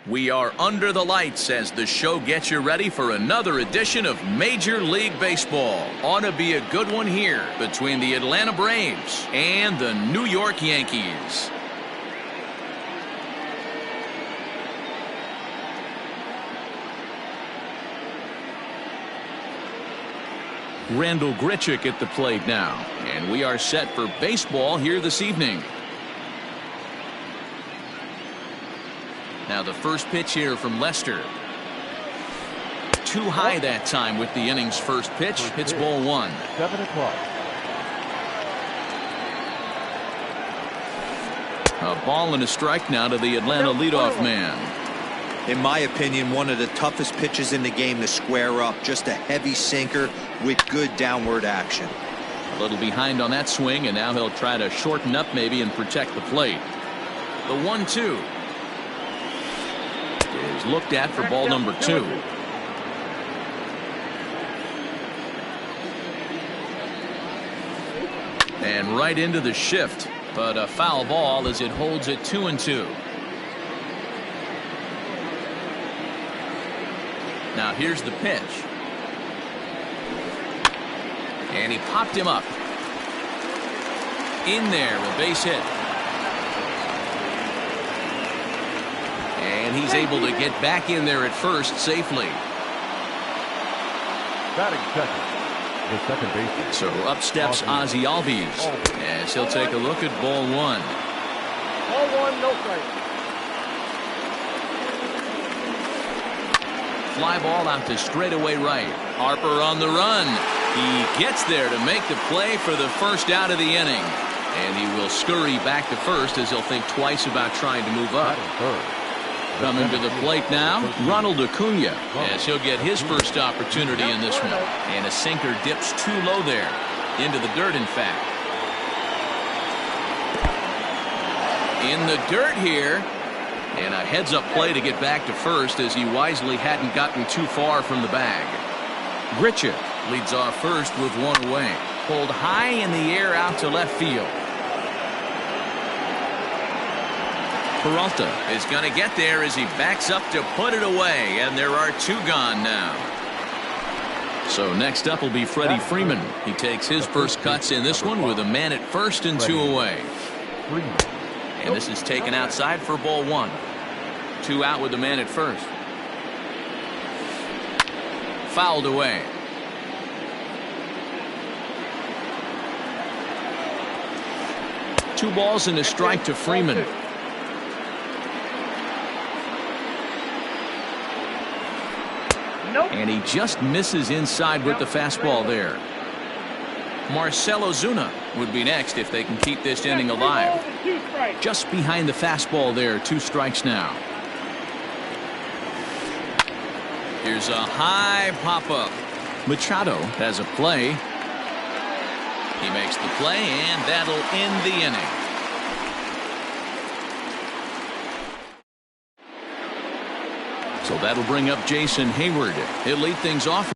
We are under the lights as the show gets you ready for another edition of Major League Baseball. Ought to be a good one here between the Atlanta Braves and the New York Yankees. Randall Grichuk at the plate now, and we are set for baseball here this evening. Now the first pitch here from Lester. Too high that time with the inning's first pitch. It's ball one. 7 o'clock. A ball and a strike now to the Atlanta leadoff man. In my opinion, one of the toughest pitches in the game to square up. Just a heavy sinker with good downward action. A little behind on that swing, and now he'll try to shorten up maybe and protect the plate. The 1-2 is looked at for ball number 2. And right into the shift, but a foul ball as it holds it 2-2. Now here's the pitch. And he popped him up. In there, a base hit. And he's able to get back in there at first safely. Batting second, the second baseman. So up steps Ozzie Albies as he'll take a look at ball one. Ball one, no strike. Fly ball out to straightaway right. Harper on the run. He gets there to make the play for the first out of the inning. And he will scurry back to first as he'll think twice about trying to move up. Coming to the plate now, Ronald Acuna, as he'll get his first opportunity in this one. And a sinker dips too low there. Into the dirt, in fact. In the dirt here. And a heads-up play to get back to first as he wisely hadn't gotten too far from the bag. Grichuk leads off first with one away. Pulled high in the air out to left field. Peralta is going to get there as he backs up to put it away, and there are two gone now. So next up will be Freddie Freeman. He takes his first cuts in this one with a man at first and two away. And this is taken outside for ball one. Two out with the man at first. Fouled away. Two balls and a strike to Freeman. And he just misses inside with the fastball there. Marcell Ozuna would be next if they can keep this inning alive. Just behind the fastball there, 2 strikes now. Here's a high pop-up. Machado has a play. He makes the play, and that'll end the inning. So that'll bring up Jason Hayward. He'll lead things off.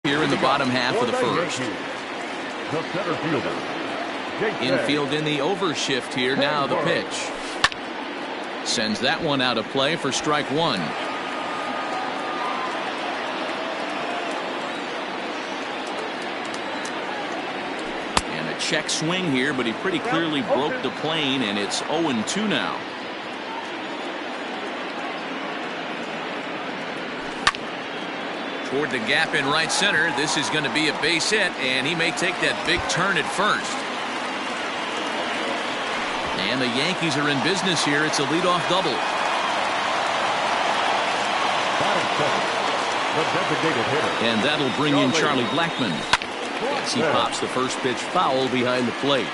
Here in the bottom half of the first. Infield in the overshift here. Now the pitch. Sends that one out of play for strike one. And a check swing here, but he pretty clearly broke the plane, and it's 0-2 now. Toward the gap in right center. This is going to be a base hit, and he may take that big turn at first. And the Yankees are in business here. It's a leadoff double. And that'll bring in Charlie Blackmon as he pops the first pitch foul behind the plate.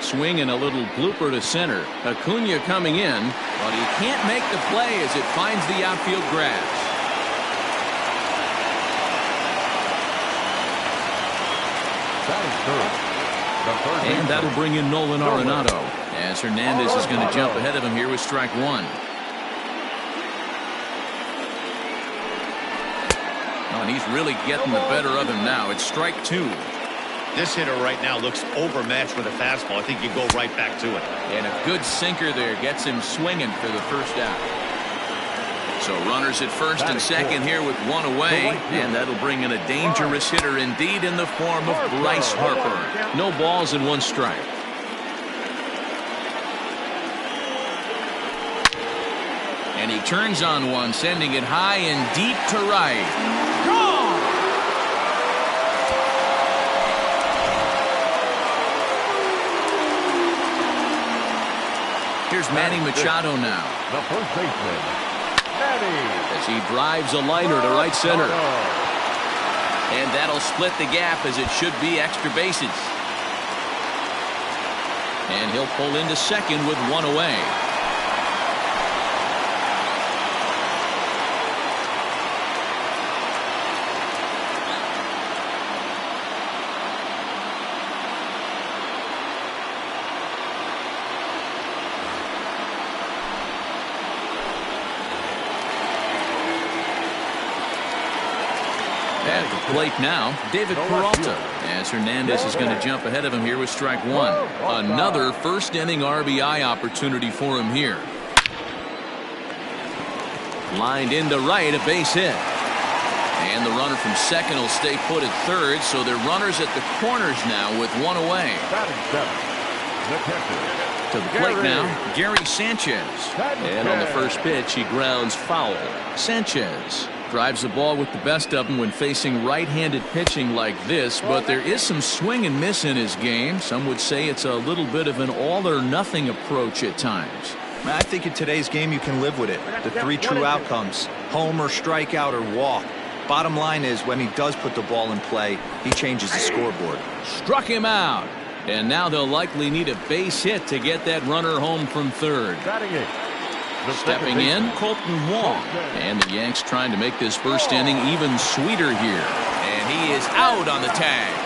Swing and a little blooper to center. Acuna coming in, but he can't make the play as it finds the outfield grass. And that'll bring in Nolan Arenado, as Hernandez is going to jump ahead of him here with strike one. Oh, and he's really getting the better of him now. It's strike two. This hitter right now looks overmatched with a fastball. I think you go right back to it. And a good sinker there gets him swinging for the first out. So runners at first and second here with one away, and that'll bring in a dangerous hitter indeed in the form of Bryce Harper. No balls and one strike. And he turns on one, sending it high and deep to right. Gone! Here's Manny Machado now. The first baseman, Manny. As he drives a liner to right center. And that'll split the gap, as it should be extra bases. And he'll pull into second with one away. At the plate now, David Peralta, as Hernandez is going to jump ahead of him here with strike one. Another first inning RBI opportunity for him here. Lined into right, a base hit. And the runner from second will stay put at third, so they're runners at the corners now with one away. To the plate now, Gary Sanchez. And on the first pitch, he grounds foul. Sanchez drives the ball with the best of them when facing right-handed pitching like this, but there is some swing and miss in his game. Some would say it's a little bit of an all-or-nothing approach at times. I think in today's game you can live with it. The three true outcomes: home or strikeout or walk. Bottom line is, when he does put the ball in play, he changes the scoreboard. Struck him out. And now they'll likely need a base hit to get that runner home from third. Stepping in, Colton Wong. And the Yanks trying to make this first inning even sweeter here. And he is out on the tag.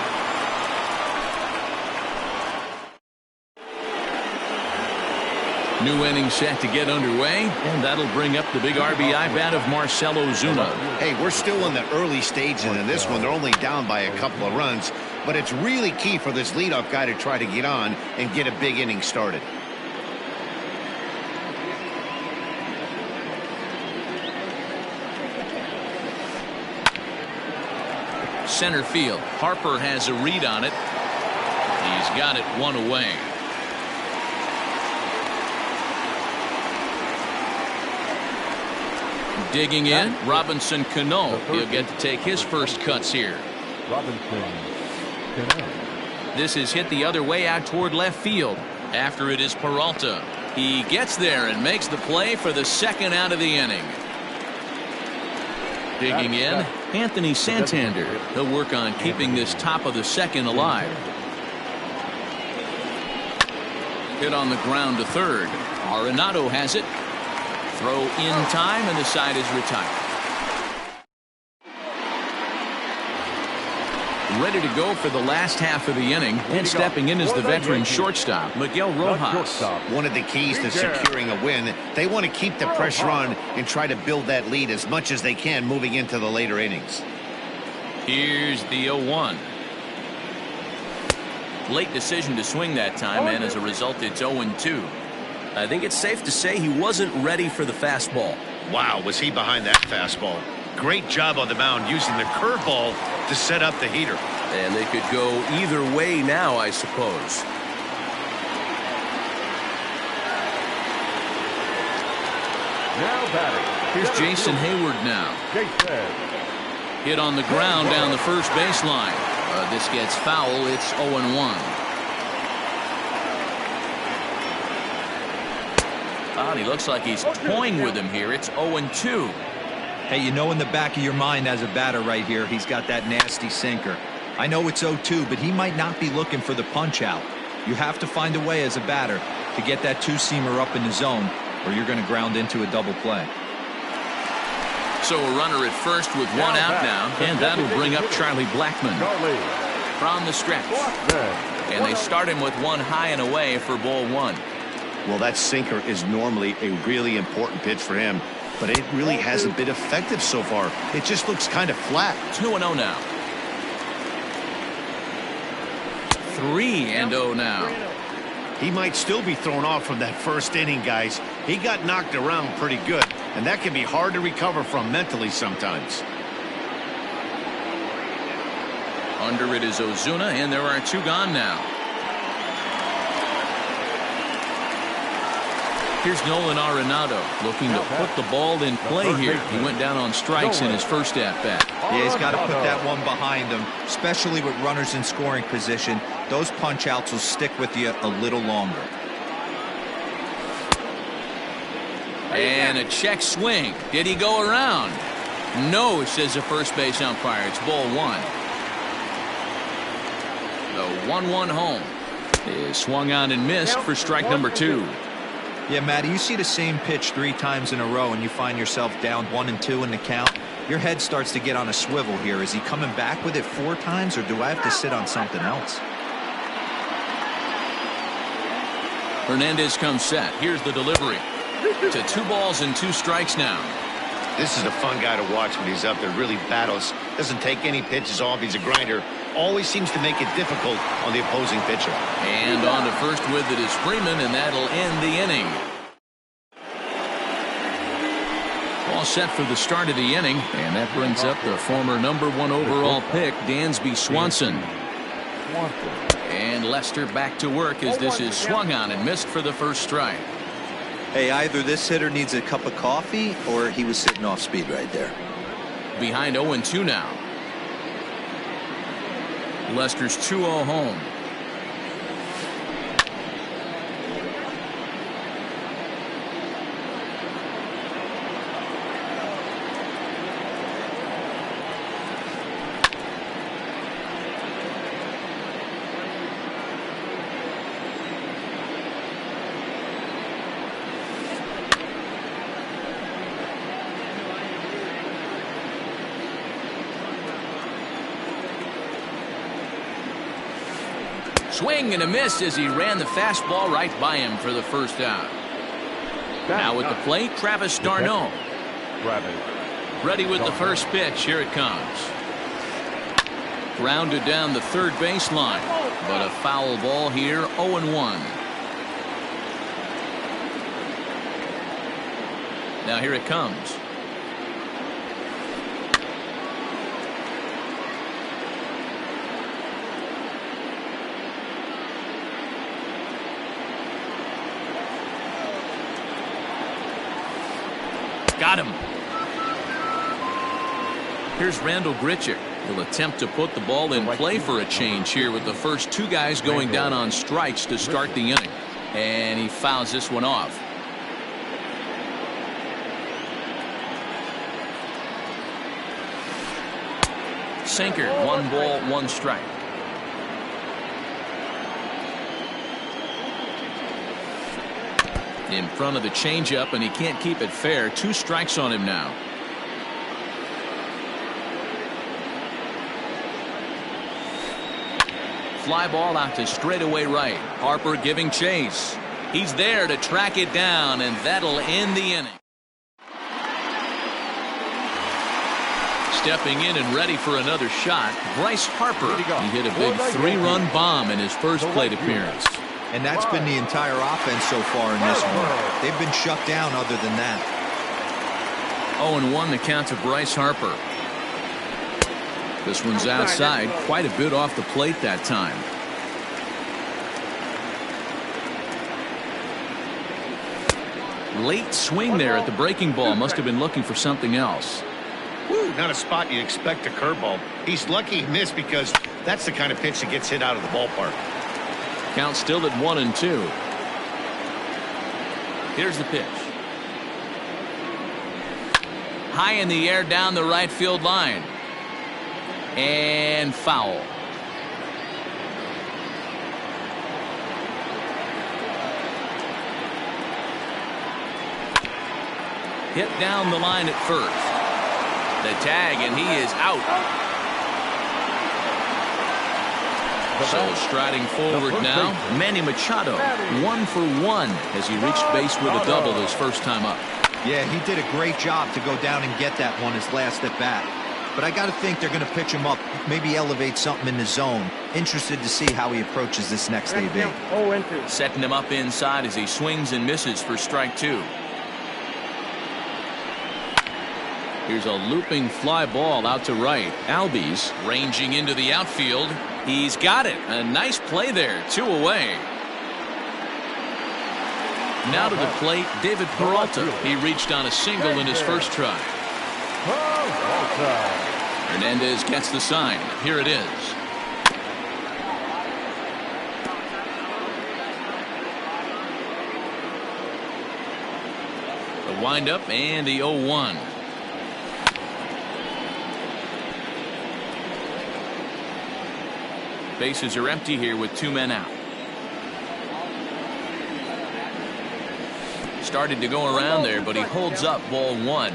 New inning set to get underway, and that'll bring up the big RBI bat of Marcell Ozuna. Hey, we're still in the early stages in this one. They're only down by a couple of runs, but it's really key for this leadoff guy to try to get on and get a big inning started. Center field. Harper has a read on it. He's got it one away. Digging in, Robinson Cano. He'll get to take his first cuts here. This is hit the other way out toward left field. After it is Peralta. He gets there and makes the play for the second out of the inning. Digging in, Anthony Santander. He'll work on keeping this top of the second alive. Hit on the ground to third. Arenado has it. Throw in time, and the side is retired. Ready to go for the last half of the inning, and stepping in is the veteran shortstop, Miguel Rojas. One of the keys to securing a win, they want to keep the pressure on and try to build that lead as much as they can moving into the later innings. Here's the 0-1. Late decision to swing that time, and as a result, it's 0-2. I think it's safe to say he wasn't ready for the fastball. Wow, was he behind that fastball. Great job on the mound using the curveball to set up the heater. And they could go either way now, I suppose. Now batting. Here's Jason Hayward now. Hit on the ground down the first baseline. This gets foul. It's 0-1. He looks like he's toying with him here. It's 0-2. Hey, you know in the back of your mind as a batter right here, he's got that nasty sinker. I know it's 0-2, but he might not be looking for the punch out. You have to find a way as a batter to get that two-seamer up in the zone, or you're going to ground into a double play. So a runner at first with one out now, and that'll bring up Charlie Blackmon. From the stretch. And they start him with one high and away for ball one. Well, that sinker is normally a really important pitch for him, but it really hasn't been effective so far. It just looks kind of flat. 2-0 now. 3-0 now. He might still be thrown off from that first inning, guys. He got knocked around pretty good, and that can be hard to recover from mentally sometimes. Under it is Ozuna, and there are 2 gone now. Here's Nolan Arenado looking to put the ball in play here. He went down on strikes in his first at-bat. Yeah, he's got to put that one behind him, especially with runners in scoring position. Those punch-outs will stick with you a little longer. And a check swing. Did he go around? No, says the first base umpire. It's ball one. The 1-1 home is swung on and missed for strike number 2. Yeah, Matty, you see the same pitch 3 times in a row and you find yourself down 1-2 in the count. Your head starts to get on a swivel here. Is he coming back with it 4 times, or do I have to sit on something else? Hernandez comes set. Here's the delivery. To 2 balls and 2 strikes now. This is a fun guy to watch when he's up there. Really battles. Doesn't take any pitches off. He's a grinder. Always seems to make it difficult on the opposing pitcher. And on to first with it is Freeman, and that'll end the inning. All set for the start of the inning, and that brings up the former #1 overall pick, Dansby Swanson. And Lester back to work as this is swung on and missed for the first strike. Hey, either this hitter needs a cup of coffee or he was sitting off speed right there. Behind 0-2 now. Lester's 2-0 home. Swing and a miss as he ran the fastball right by him for the first out. Now at the plate, Travis d'Arnaud. Ready with the first pitch. Here it comes. Grounded down the third baseline, but a foul ball here, 0-1. Now here it comes. Got him. Here's Randall Grichuk. He'll attempt to put the ball in play for a change here with the first 2 guys going down on strikes to start the inning. And he fouls this one off. Sinker, 1 ball, 1 strike. In front of the changeup, and he can't keep it fair. 2 strikes on him now. Fly ball out to straightaway right. Harper giving chase. He's there to track it down, and that'll end the inning. Stepping in and ready for another shot, Bryce Harper. He hit a big 3-run bomb in his first plate appearance. And that's been the entire offense so far in this one. They've been shut down other than that. 0-1 the count to Bryce Harper. This one's outside, quite a bit off the plate that time. Late swing there at the breaking ball. Must have been looking for something else. Woo, not a spot you'd expect a curveball. He's lucky he missed because that's the kind of pitch that gets hit out of the ballpark. Count still at 1-2. Here's the pitch. High in the air down the right field line. And foul. Hit down the line at first. The tag, and he is out. So striding forward now, Manny Machado, 1 for 1 as he reached base with a double his first time up. Yeah, he did a great job to go down and get that one his last at bat. But I got to think they're going to pitch him up, maybe elevate something in the zone. Interested to see how he approaches this next AB. Setting him up inside as he swings and misses for strike 2. Here's a looping fly ball out to right. Albies ranging into the outfield. He's got it. A nice play there. 2 away. Now to the plate, David Peralta. He reached on a single in his first try. Hernandez gets the sign. Here it is. The windup and the 0-1. Bases are empty here with 2 men out. Started to go around there, but he holds up ball 1.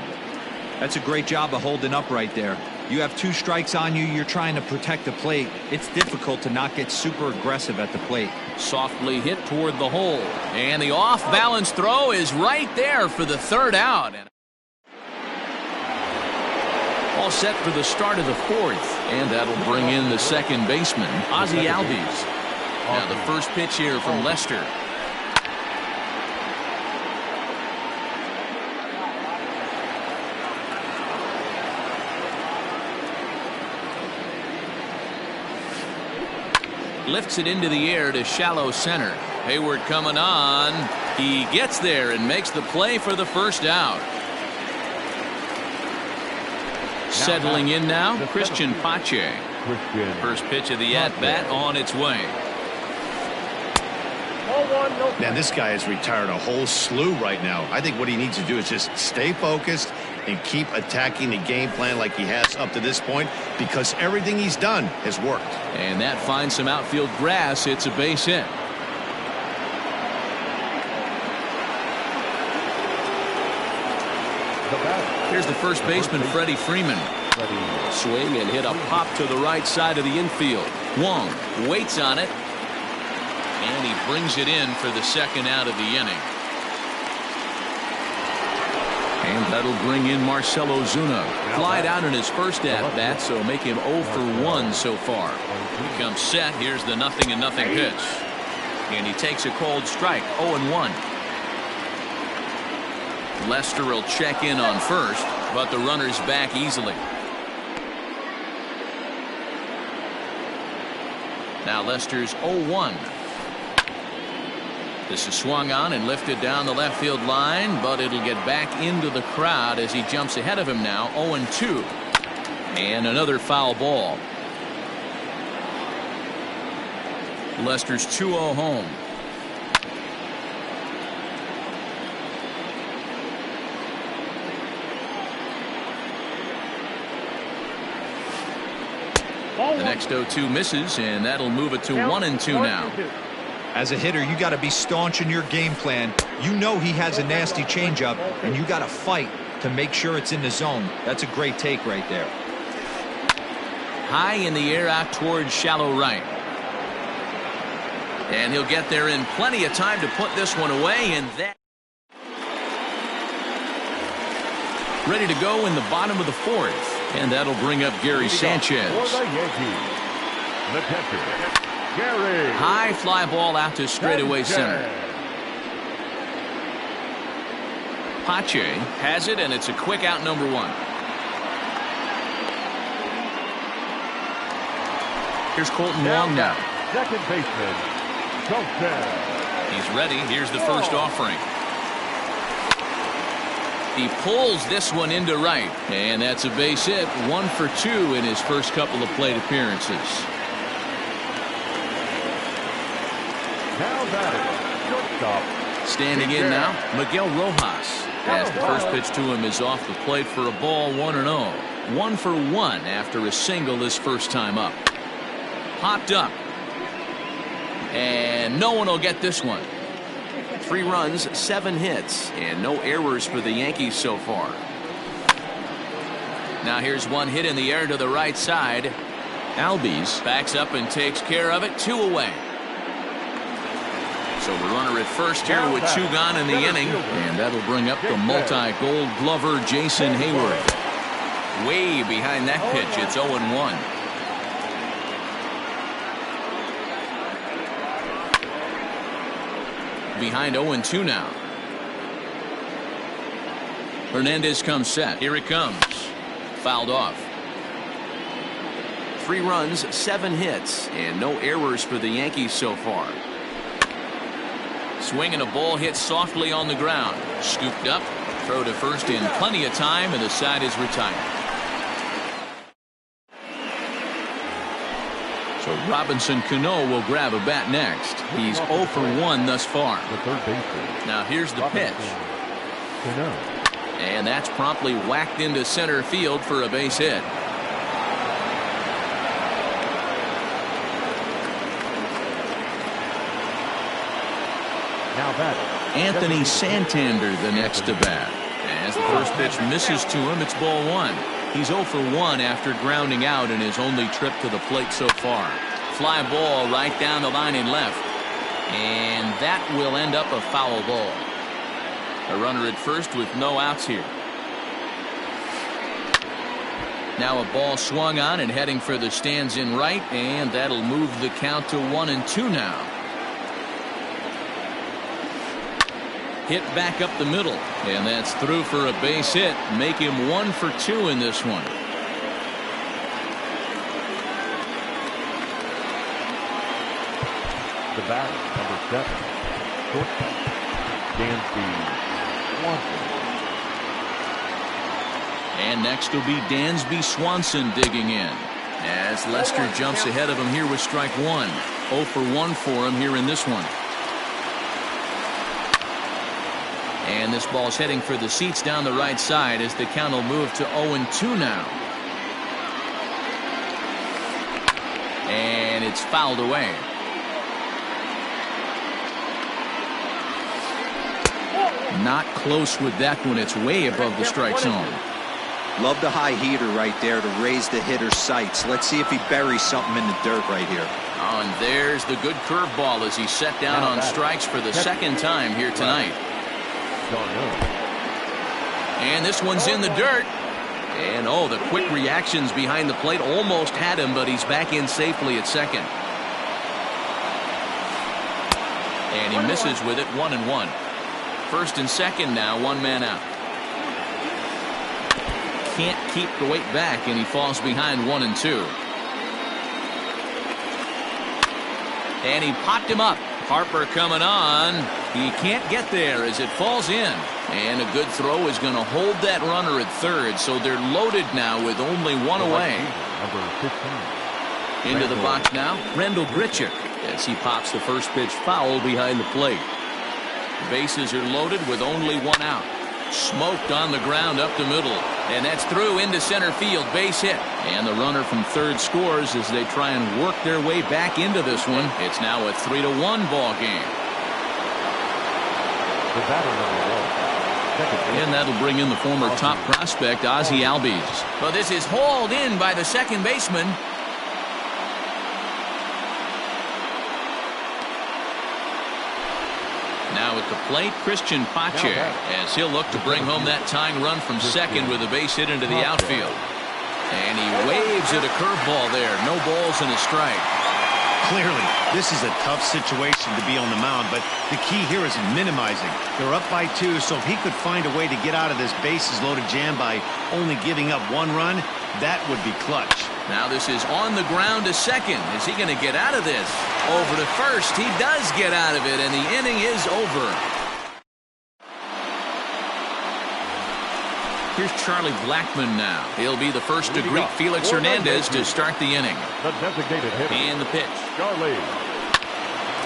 That's a great job of holding up right there. You have 2 strikes on you. You're trying to protect the plate. It's difficult to not get super aggressive at the plate. Softly hit toward the hole. And the off-balance throw is right there for the 3rd out. All set for the start of the 4th. And that'll bring in the second baseman, Ozzie Albies. Now the first pitch here from Lester. Lifts it into the air to shallow center. Hayward coming on. He gets there and makes the play for the first out. Settling in now, Christian Pache. First pitch of the at-bat on its way. Man, this guy has retired a whole slew right now. I think what he needs to do is just stay focused and keep attacking the game plan like he has up to this point, because everything he's done has worked. And that finds some outfield grass. It's a base hit. Here's the first baseman, Freddie Freeman. Swing and hit a pop to the right side of the infield. Wong waits on it, and he brings it in for the second out of the inning. And that'll bring in Marcell Ozuna. Flied out in his first at-bat, so make him 0 for 1 so far. He comes set. Here's the 0-0 pitch. And he takes a cold strike, 0-1. Lester will check in on first, but the runner's back easily. Now Lester's 0-1. This is swung on and lifted down the left field line, but it'll get back into the crowd as he jumps ahead of him now, 0-2. And another foul ball. Lester's 2-0 home. The next 0-2 misses, and that'll move it to 1-2 now. As a hitter, you got to be staunch in your game plan. You know he has a nasty changeup, and you got to fight to make sure it's in the zone. That's a great take right there. High in the air out towards shallow right. And he'll get there in plenty of time to put this one away, and that ready to go in the bottom of the 4th. And that'll bring up Gary Sanchez. High fly ball out to straightaway center. Pache has it, and it's a quick out, number 1. Here's Colton Wong now. Second baseman, Colton. He's ready. Here's the first offering. He pulls this one into right, and that's a base hit. 1 for 2 in his first couple of plate appearances. Now batting, shortstop. Standing in now, Miguel Rojas, as the first pitch to him is off the plate for a ball, 1-0. 1 for 1 after a single his first time up. Popped up, and no one will get this one. 3 runs, 7 hits, and no errors for the Yankees so far. Now here's one hit in the air to the right side. Albies backs up and takes care of it. 2 away. So the runner at first here with 2 gone in the inning, and that'll bring up the multi-gold glover Jason Hayward. Way behind that pitch, it's 0-1. Behind 0-2 now. Hernandez comes set. Here it comes. Fouled off. 3 runs, 7 hits, and no errors for the Yankees so far. Swing and a ball hit softly on the ground. Scooped up. Throw to first in plenty of time, and the side is retired. So Robinson Cano will grab a bat next. He's 0 for 1 thus far. The third baseman. Now here's the pitch. And that's promptly whacked into center field for a base hit. Now that Anthony Santander the next to bat. As the first pitch misses to him, it's ball 1. He's 0 for 1 after grounding out in his only trip to the plate so far. Fly ball right down the line in left. And that will end up a foul ball. A runner at first with no outs here. Now a ball swung on and heading for the stands in right, and that'll move the count to 1-2 now. Hit back up the middle, and that's through for a base hit. Make him 1 for 2 in this one. the batter, number 7, shortstop, Dansby Swanson. And next will be Dansby Swanson digging in, as Lester jumps ahead of him here with strike 1. 0 for 1 for him here in this one. And this ball's heading for the seats down the right side as the count will move to 0-2 now. And it's fouled away. Not close with that one. It's way above the strike zone. Love the high heater right there to raise the hitter's sights. Let's see if he buries something in the dirt right here. Oh, and there's the good curveball as he set down on strikes for the second time here tonight. And this one's in the dirt. And oh, the quick reactions behind the plate almost had him, but he's back in safely at second. And he misses with it. 1-1. First and second now, one man out. Can't keep the weight back, and he falls behind 1-2. And he popped him up. Harper coming on. He can't get there as it falls in. And a good throw is going to hold that runner at third, so they're loaded now with only one away. Number 15. Into the box now, Randall Grichuk, as he pops the first pitch foul behind the plate. Bases are loaded with only one out. Smoked on the ground up the middle, and that's through into center field. Base hit, and the runner from third scores as they try and work their way back into this one. It's now a 3-1 ball game. The batter, number 1. And that'll bring in the former top prospect, Ozzie Albies. Well, this is hauled in by the second baseman. Now at the plate, Christian Pache, as he'll look to bring home that tying run from second with a base hit into the outfield. And he waves at a curveball there. No balls and a strike. Clearly, this is a tough situation to be on the mound, but the key here is minimizing. They're up by 2, so if he could find a way to get out of this bases-loaded jam by only giving up 1 run, that would be clutch. Now this is on the ground to second. Is he going to get out of this? Over to first. He does get out of it, and the inning is over. Here's Charlie Blackmon now. He'll be the first to greet Felix Hernandez to start the inning. The designated hitter. And the pitch. Charlie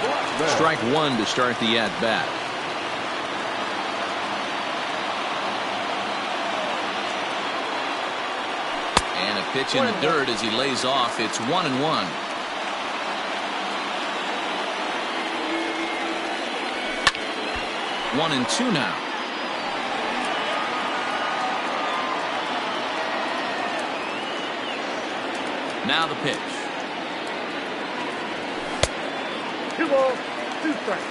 Blackmon. Strike 1 to start the at-bat. And a pitch in the dirt as he lays off. It's 1-1. One and two now. Now the pitch. 2 balls, 2 strikes.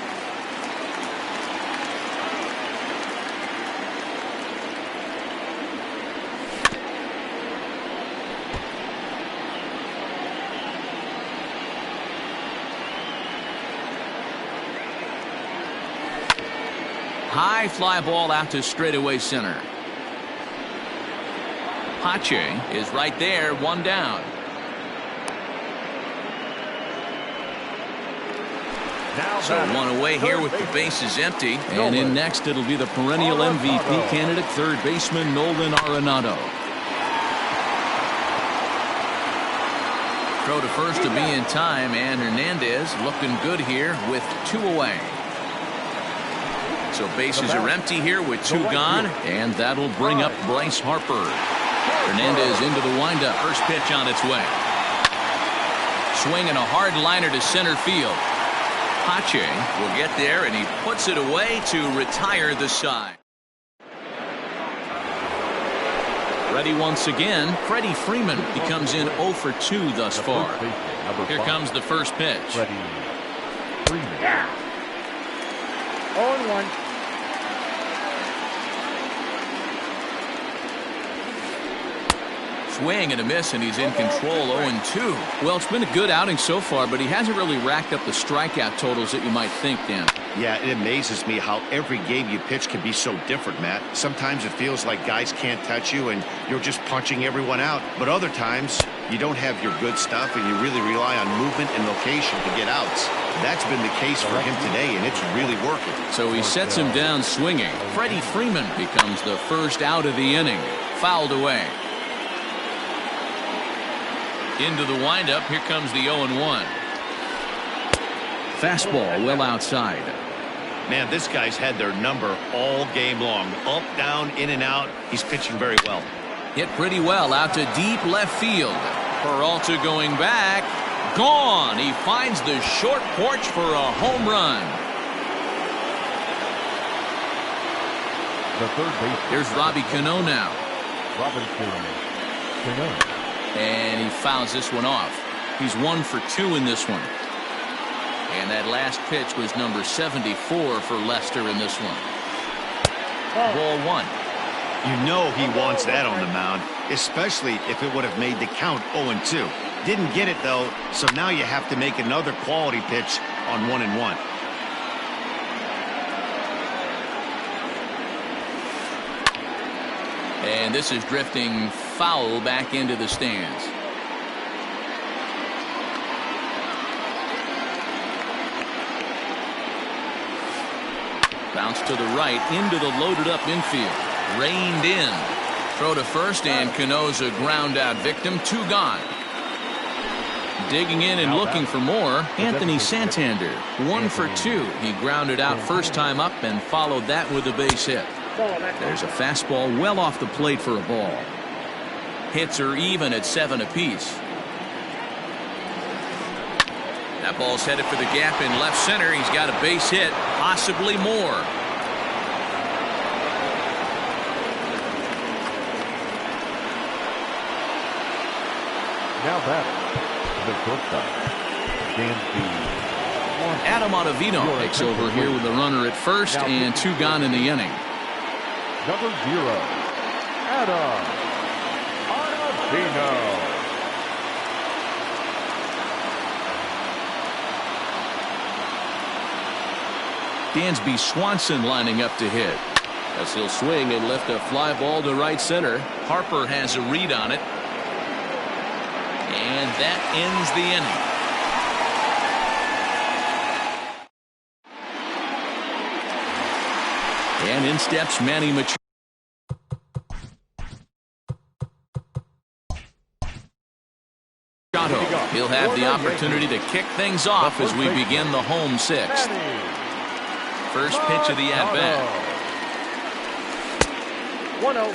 High fly ball out to straightaway center. Khhe is right there, 1 down. So 1 away here with the bases empty. And in next, it'll be the perennial MVP candidate, third baseman Nolan Arenado. Throw to first to be in time, and Hernandez looking good here with 2 away. So bases are empty here with 2 gone, and that'll bring up Bryce Harper. Hernandez into the windup. First pitch on its way. Swinging a hard liner to center field. Khhe will get there, and he puts it away to retire the side. Ready once again. Freddie Freeman. He comes in 0 for 2 thus far. Here comes the first pitch. Freddie Freeman. 0-1. Swing and a miss, and he's in control. 0-2. Well, it's been a good outing so far, but he hasn't really racked up the strikeout totals that you might think, Dan. Yeah, it amazes me how every game you pitch can be so different, Matt. Sometimes it feels like guys can't touch you and you're just punching everyone out. But other times, you don't have your good stuff and you really rely on movement and location to get outs. That's been the case for him today, and it's really working. So he sets him down swinging. Freddie Freeman becomes the first out of the inning. Fouled away. Into the windup. Here comes the 0-1. Fastball well outside. Man, this guy's had their number all game long. Up, down, in and out. He's pitching very well. Hit pretty well out to deep left field. Peralta going back. Gone. He finds the short porch for a home run. The third base. Here's Robbie Cano now. Robinson Cano. And he fouls this one off. He's 1 for 2 in this one. And that last pitch was number 74 for Lester in this one. Ball 1. You know he wants that on the mound, especially if it would have made the count 0-2. Didn't get it, though, so now you have to make another quality pitch on 1-1. And this is drifting foul back into the stands. Bounce to the right into the loaded up infield. Reined in. Throw to first, and Cano's a ground out victim. 2 gone. Digging in and looking for more, Anthony Santander. 1 for 2. He grounded out first time up and followed that with a base hit. There's a fastball well off the plate for a ball. Hits are even at 7 apiece. That ball's headed for the gap in left center. He's got a base hit, possibly more. Now batter, the shortstop, Adam Ottavino takes over here with a runner at first and 2 gone in the inning. number 0, Adam Ottavino. Dansby Swanson lining up to hit. As he'll swing and lift a fly ball to right center. Harper has a read on it. And that ends the inning. And in steps Manny Machado. He'll have the opportunity to kick things off as we begin the home 6th. First pitch of the at-bat. 1-0.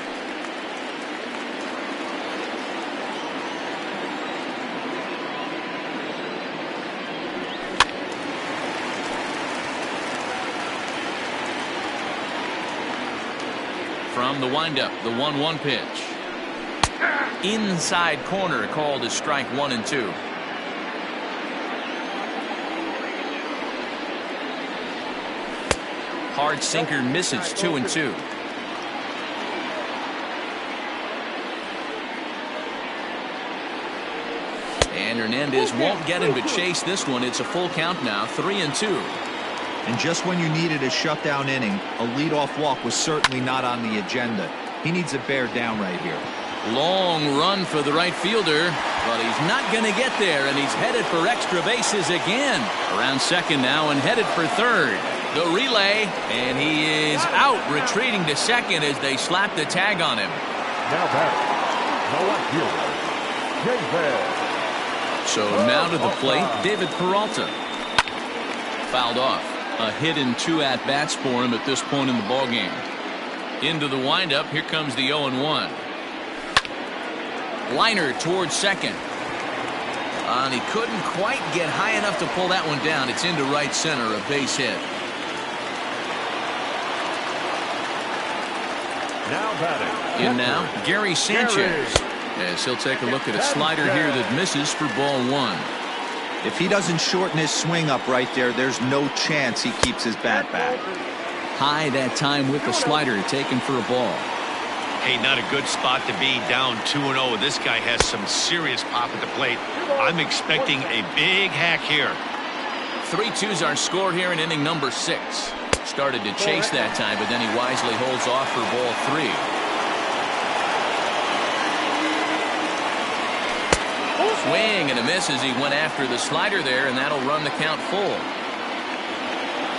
From the windup, the 1-1 pitch. inside corner, called as strike 1 and 2. Hard sinker misses, 2 and 2. And Hernandez won't get him to chase this one. It's a full count now, 3 and 2. And just when you needed a shutdown inning, a leadoff walk was certainly not on the agenda. He needs to bear down right here. Long run for the right fielder, but he's not going to get there, and he's headed for extra bases again. Around second now and headed for third. The relay, and he is out, retreating to second as they slap the tag on him. Now batting, the left fielder, David. So now to the plate, David Peralta. Fouled off. A hit and 2 at-bats for him at this point in the ballgame. Into the windup, here comes the 0-1. Liner towards second. And he couldn't quite get high enough to pull that one down. It's into right center, a base hit. Now batting. In now, Gary Sanchez. As he'll take a look at a slider here that misses for ball 1. If he doesn't shorten his swing up right there, there's no chance he keeps his bat back. High that time with the slider, taken for a ball. Hey, not a good spot to be, down 2-0. This guy has some serious pop at the plate. I'm expecting a big hack here. 3-2's our score here in inning number 6. Started to chase that time, but then he wisely holds off for ball 3. Swing and a miss as he went after the slider there, and that'll run the count full.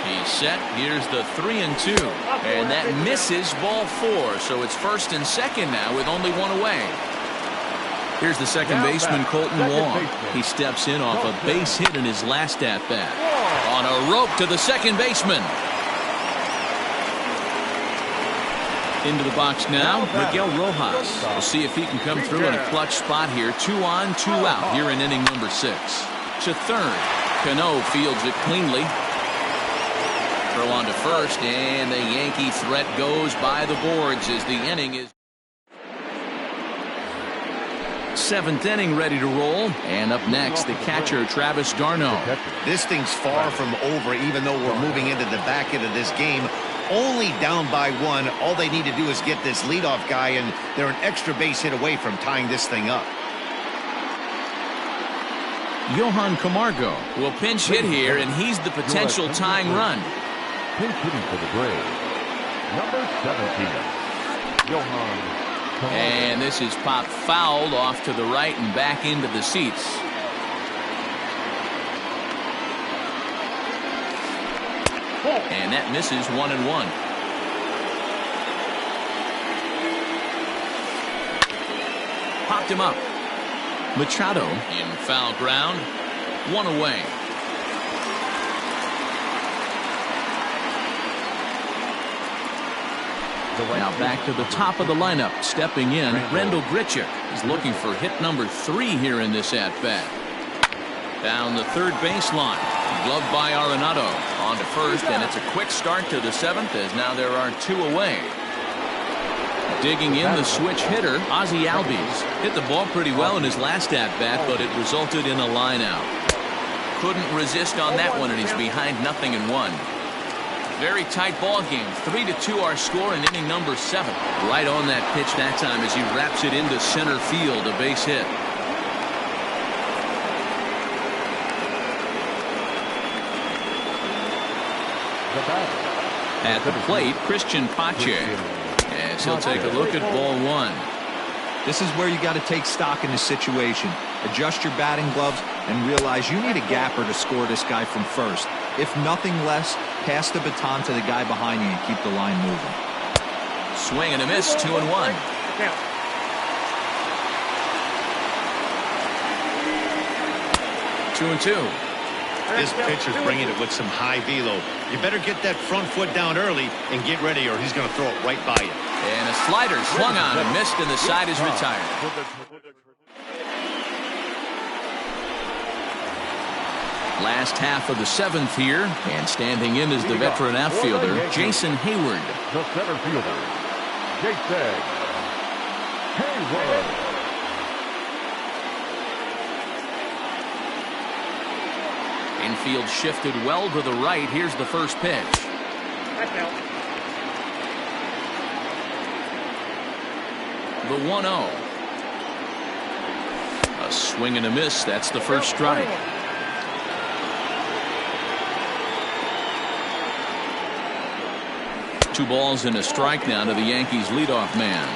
He's set. Here's the 3-2, and that misses ball 4. So it's first and second now with only one away. Here's the second baseman, Colton Wong. He steps in off a base hit in his last at bat. On a rope to the second baseman. Into the box now, Miguel Rojas. We'll see if he can come through in a clutch spot here. 2 on, 2 out here in inning number 6. To third. Cano fields it cleanly. Throw on to first, and the Yankee threat goes by the boards as the inning is 7th inning ready to roll. And up next, the catcher, Travis d'Arnaud. This thing's far from over, even though we're moving into the back end of this game. Only down by 1. All they need to do is get this leadoff guy, and they're an extra base hit away from tying this thing up. Johan Camargo will pinch hit here, and he's the potential tying run. Pinch hitting for the Braves, number 17, Johan Camargo. And this is popped fouled off to the right and back into the seats. And that misses 1-1. Popped him up. Machado in foul ground. 1 away. Now back to the top of the lineup. Stepping in, Rendell Grichuk is looking for hit number 3 here in this at-bat. Down the third baseline. Gloved by Arenado. On to first, and it's a quick start to the 7th as now there are 2 away. Digging in the switch hitter, Ozzie Albies. Hit the ball pretty well in his last at-bat, but it resulted in a line out. Couldn't resist on that one, and he's behind 0-1. Very tight ball game. 3-2 our score in inning number 7. Right on that pitch that time as he wraps it into center field, a base hit. At the plate, Christian Pache, as he'll take a look at ball 1. This is where you got to take stock in the situation. Adjust your batting gloves and realize you need a gapper to score this guy from first. If nothing less, pass the baton to the guy behind you and keep the line moving. Swing and a miss, 2-1. Two and two. This pitcher's bringing it with some high velo. You better get that front foot down early and get ready, or he's going to throw it right by you. And a slider swung on and missed, and the side is retired. Last half of the 7th here, and standing in is the veteran outfielder, Jason Hayward. The center fielder, Jason Hayward. Infield shifted well to the right. Here's the first pitch. The 1-0. A swing and a miss. That's the first strike. Two balls and a strike now to the Yankees leadoff man.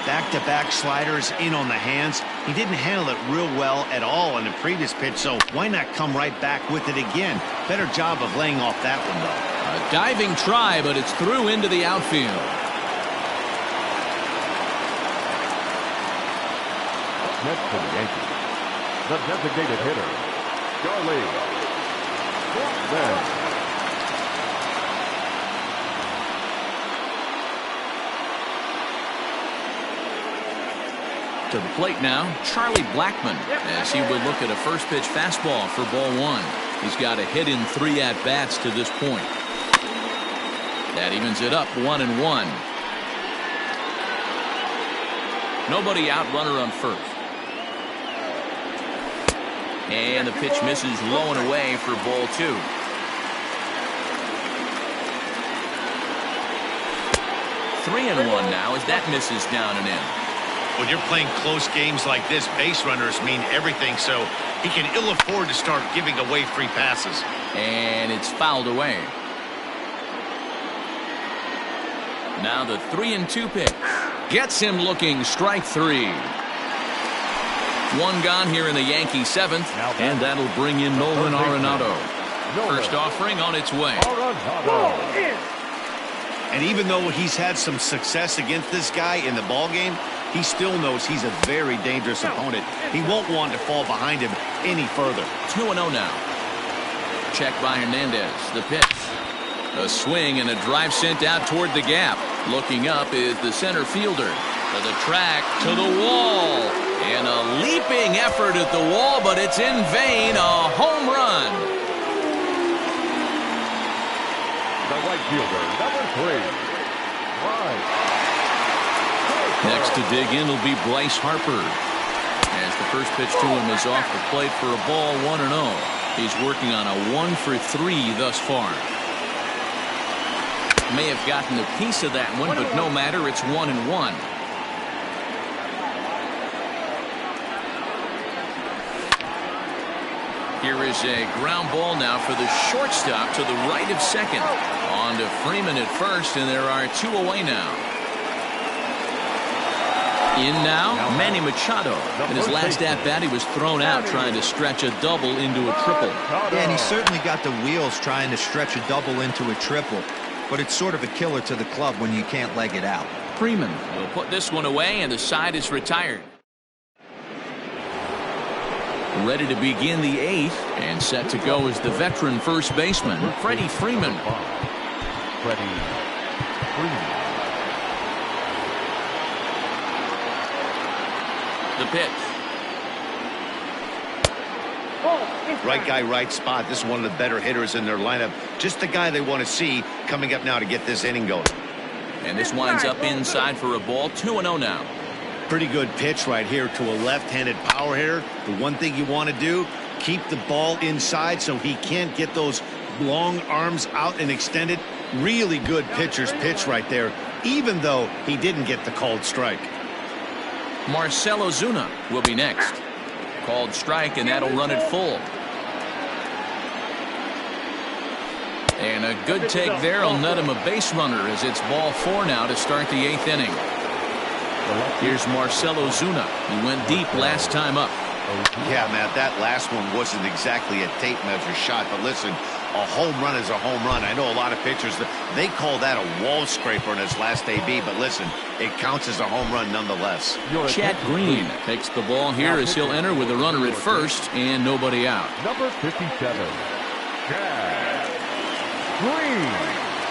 Back-to-back sliders in on the hands. He didn't handle it real well at all in the previous pitch, so why not come right back with it again? Better job of laying off that one, though. A diving try, but it's through into the outfield. Next to the Yankees, the designated hitter, Charlie Blackmon. To the plate now, Charlie Blackmon, as he would look at a first pitch fastball for ball one. He's got a hit in 3 at-bats to this point. That evens it up 1-1. Nobody out, runner on first. And the pitch misses low and away for ball 2. Three and one now as that misses down and in. When you're playing close games like this, base runners mean everything, so he can ill afford to start giving away free passes. And it's fouled away. Now the 3-2 pitch. Gets him looking, strike 3. One gone here in the Yankee 7th, and that'll bring in Nolan Arenado. First offering on its way. And even though he's had some success against this guy in the ball game, he still knows he's a very dangerous opponent. He won't want to fall behind him any further. 2-0 now. Check by Hernandez. The pitch. A swing and a drive sent out toward the gap. Looking up is the center fielder. To the track, to the wall. And a leaping effort at the wall, but it's in vain. A home run. The right fielder, number 3. Right. Next to dig in will be Bryce Harper. As the first pitch to him is off the plate for a ball, 1-0. He's working on a 1 for 3 thus far. May have gotten a piece of that one, but no matter, it's 1-1. Here is a ground ball now for the shortstop to the right of second. On to Freeman at first, and there are 2 away now. In now, Manny Machado. In his last at-bat, he was thrown out trying to stretch a double into a triple. Yeah, and he certainly got the wheels trying to stretch a double into a triple. But it's sort of a killer to the club when you can't leg it out. Freeman will put this one away, and the side is retired. Ready to begin the 8th, and set to go is the veteran first baseman, Freddie Freeman. Freddie Freeman. The pitch. Right guy, right spot. This is one of the better hitters in their lineup. Just the guy they want to see coming up now to get this inning going. And this winds up inside for a ball. 2-0 now. Pretty good pitch right here to a left-handed power hitter. The one thing you want to do, keep the ball inside so he can't get those long arms out and extended. Really good pitcher's pitch right there, even though he didn't get the called strike. Marcell Ozuna will be next. Called strike, and that'll run it full. And a good take there will net him a base runner as it's ball 4 now to start the 8th inning. Here's Marcell Ozuna. He went deep last time up. Yeah, Matt, that last one wasn't exactly a tape measure shot, but listen, a home run is a home run. I know a lot of pitchers, they call that a wall scraper in his last AB, but listen, it counts as a home run nonetheless. Chad Green takes the ball here as he'll enter with a runner at first and nobody out. Number 57, Chad Green.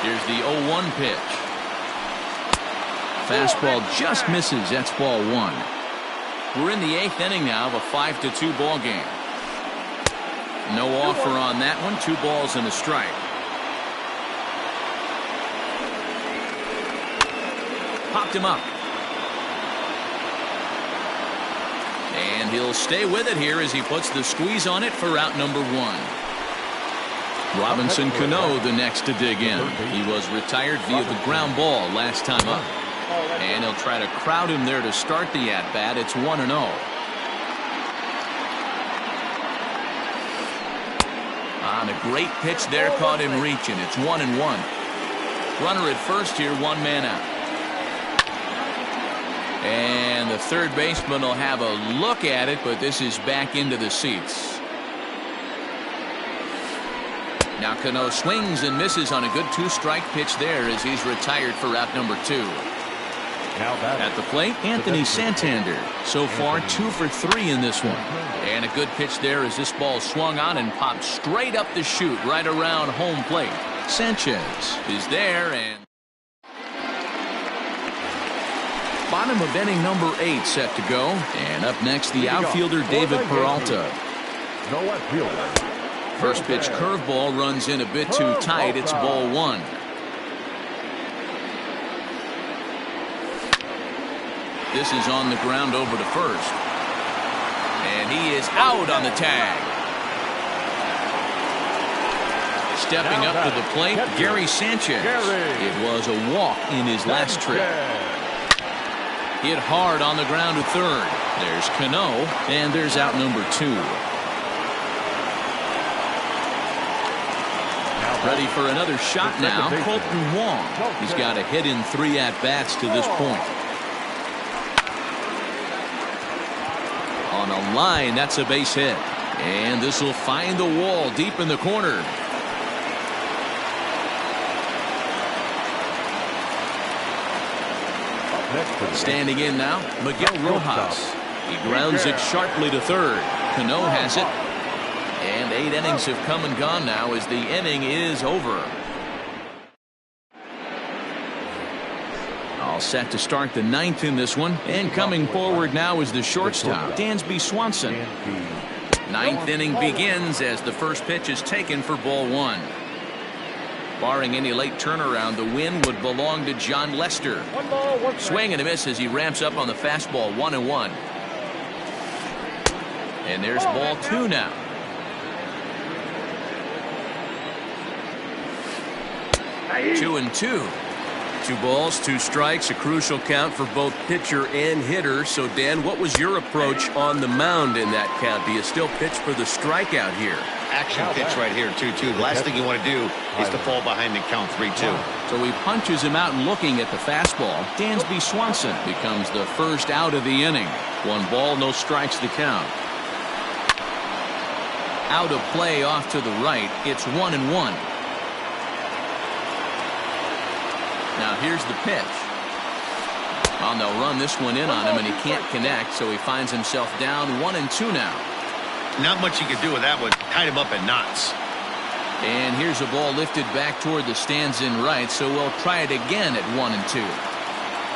Here's the 0-1 pitch. Fastball just misses. That's ball 1. We're in the 8th inning now of a 5-2 ball game. No offer on that one. 2 balls and a strike. Popped him up. And he'll stay with it here as he puts the squeeze on it for out number 1. Robinson Cano the next to dig in. He was retired via the ground ball last time up. And he'll try to crowd him there to start the at-bat. It's 1-0. On a great pitch there, caught him reaching. It's 1-1. Runner at first here, one man out. And the third baseman will have a look at it, but this is back into the seats. Now Cano swings and misses on a good two-strike pitch there as he's retired for out number 2. At the plate, Anthony Santander. So far, 2 for 3 in this one. And a good pitch there as this ball swung on and popped straight up the chute right around home plate. Sanchez is there, and bottom of inning number 8 set to go. And up next, the outfielder David Peralta. First pitch curveball runs in a bit too tight. It's ball 1. This is on the ground over to first. And he is out on the tag. Stepping up to the plate, Gary Sanchez. It was a walk in his last trip. Hit hard on the ground to third. There's Cano, and there's out number 2. Ready for another shot now, Colton Wong. He's got a hit in 3 at-bats to this point. On a line, that's a base hit. And this will find the wall deep in the corner. Standing in now, Miguel Rojas. He grounds it sharply to third. Cano has it. And 8 innings have come and gone now as the inning is over. All set to start the 9th in this one. And coming forward now is the shortstop, Dansby Swanson. 9th inning begins as the first pitch is taken for ball 1. Barring any late turnaround, the win would belong to John Lester. Swing and a miss as he ramps up on the fastball. 1-1. And there's ball 2 now. 2-2. 2 balls, 2 strikes, a crucial count for both pitcher and hitter. So, Dan, what was your approach on the mound in that count? Do you still pitch for the strikeout here? Action pitch right here, 2-2. The last thing you want to do is to fall behind and count 3-2. So he punches him out and looking at the fastball. Dansby Swanson becomes the first out of the inning. 1 ball, no strikes to count. Out of play off to the right. It's 1-1. Now here's the pitch. Oh, they'll run this one in on him, and he can't connect, so he finds himself down 1-2 now. Not much you can do with that one. Tied him up in knots. And here's a ball lifted back toward the stands in right, so we'll try it again at 1-2.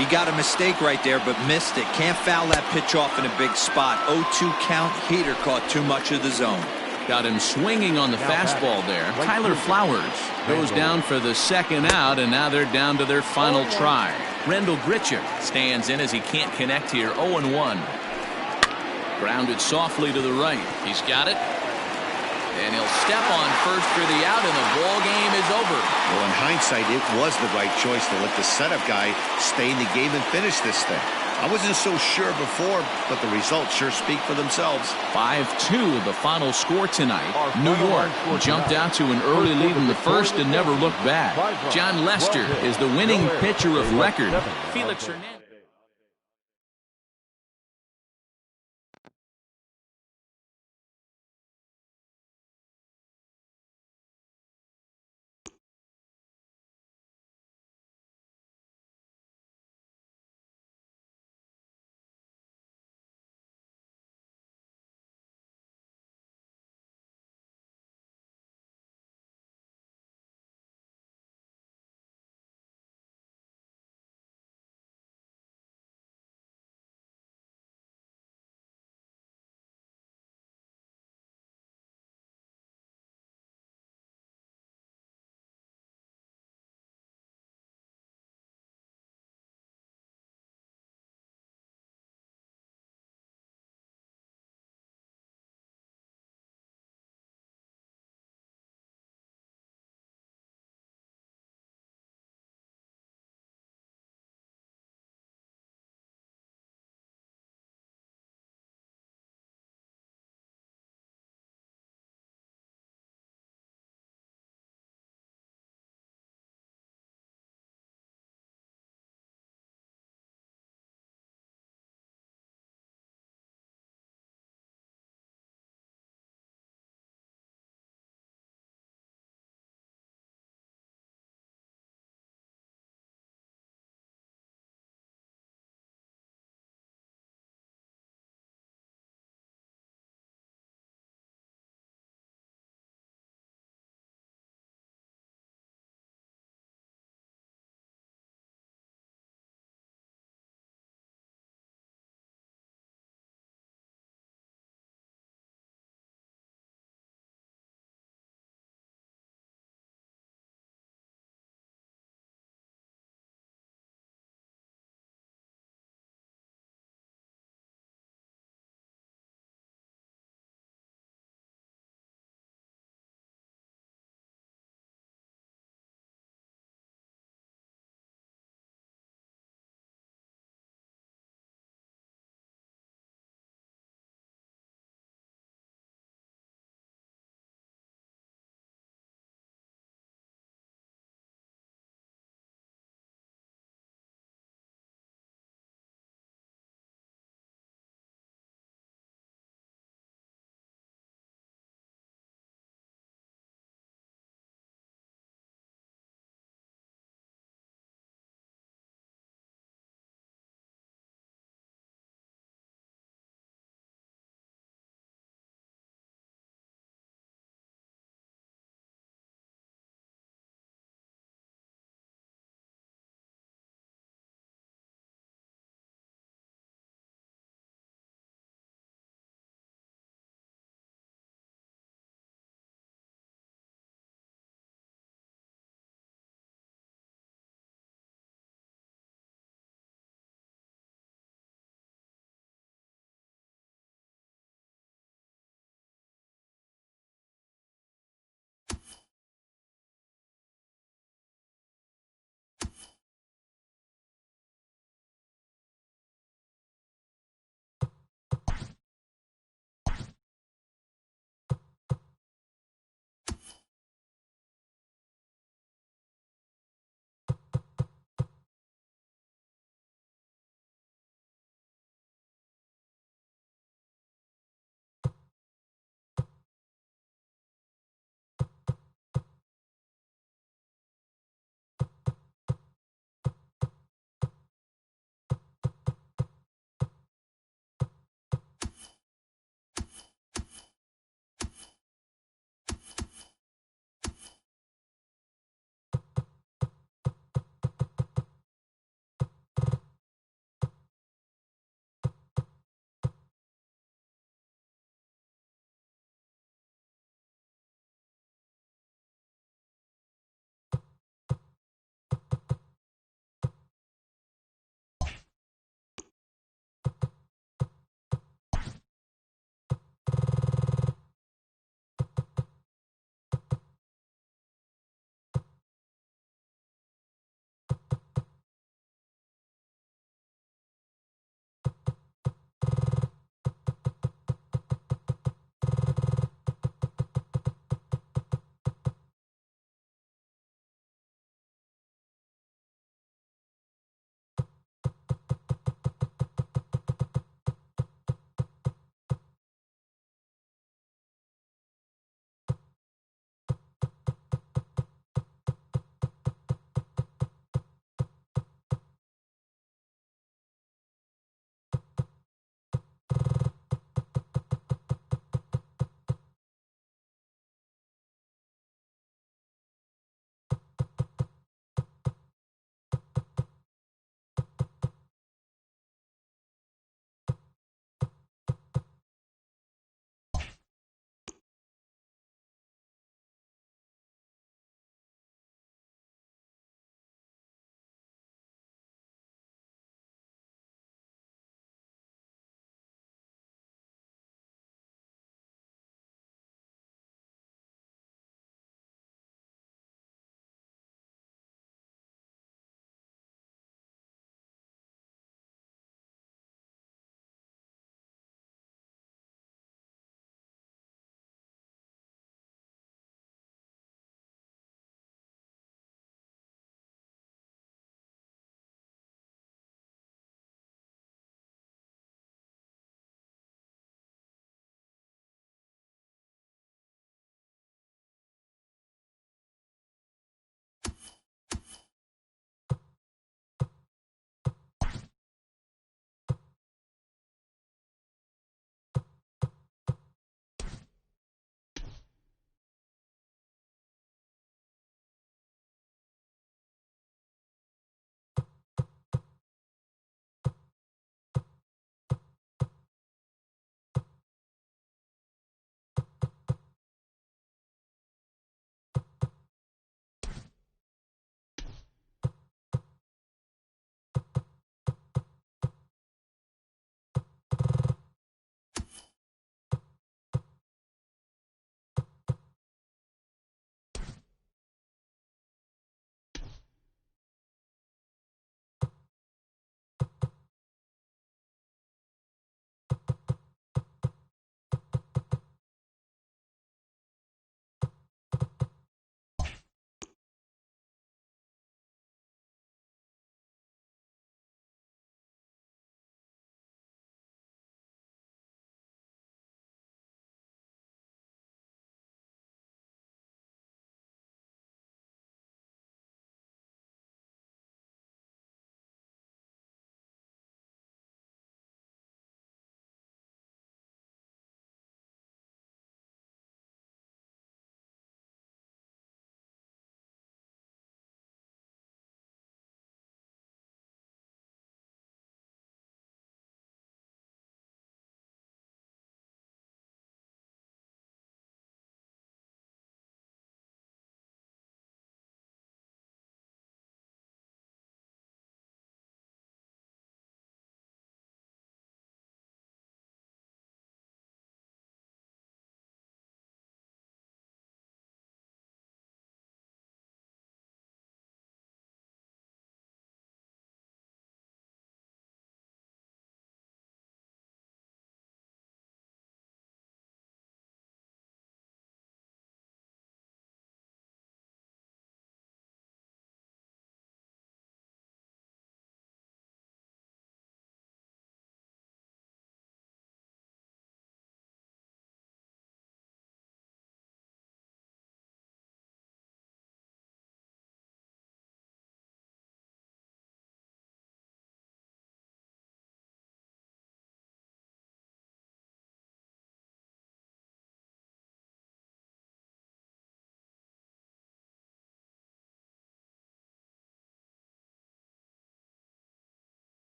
He got a mistake right there, but missed it. Can't foul that pitch off in a big spot. 0-2 count. Heater caught too much of the zone. Got him swinging on the fastball there. Tyler Flowers goes down for the second out, and now they're down to their final try. Rendell Gritchick stands in as he can't connect here. 0-1. Grounded softly to the right. He's got it. And he'll step on first for the out, and the ball game is over. Well, in hindsight, it was the right choice to let the setup guy stay in the game and finish this thing. I wasn't so sure before, but the results sure speak for themselves. 5-2 the final score tonight. New York jumped out to an early lead in the first and never looked back. John Lester is the winning pitcher of record. Felix Hernandez.